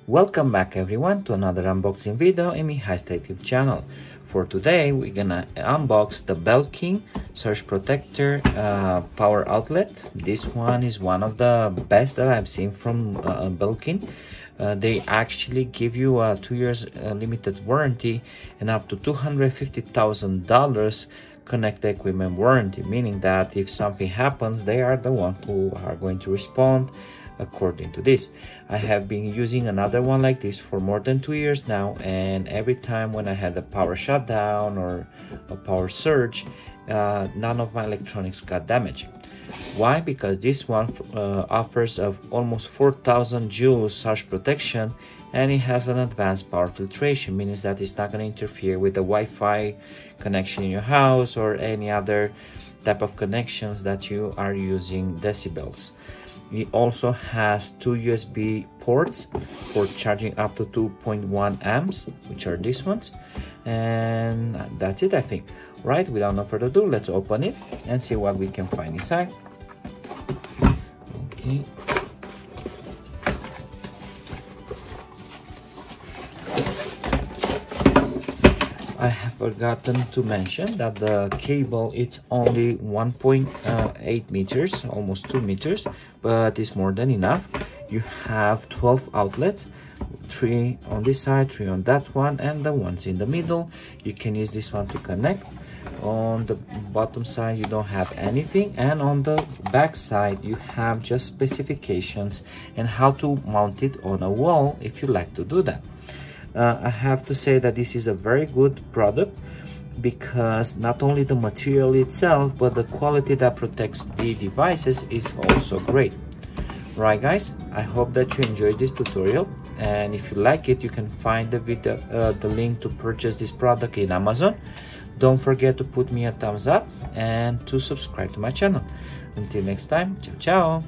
Welcome back everyone to another unboxing video in my YouTube channel. For today we're gonna unbox the Belkin surge protector power outlet. This one is one of the best that I've seen from Belkin. They actually give you a 2 years limited warranty and up to $250,000 connected equipment warranty, meaning that if something happens, they are the one who are going to respond according to this. I have been using another one like this for more than 2 years now, and every time when I had a power shutdown or a power surge, none of my electronics got damaged. Why? Because this one offers of almost 4,000 joules surge protection, and it has an advanced power filtration, meaning that it's not going to interfere with the Wi-Fi connection in your house or any other type of connections that you are using decibels. It also has 2 USB ports for charging up to 2.1 amps, which are these ones, and that's it, I think. Right, without no further ado, let's open it and see what we can find inside. Okay. I have forgotten to mention that the cable it's only 1.8 meters, almost 2 meters, but it's more than enough. You have 12 outlets, 3 on this side, 3 on that one, and the ones in the middle. You can use this one to connect. On the bottom side you don't have anything, and on the back side you have just specifications and how to mount it on a wall if you like to do that. I have to say that this is a very good product, because not only the material itself but the quality that protects the devices is also great. Right guys, I hope that you enjoyed this tutorial, and if you like it you can find the video the link to purchase this product in Amazon. Don't forget to put me a thumbs up and to subscribe to my channel. Until next time, ciao ciao.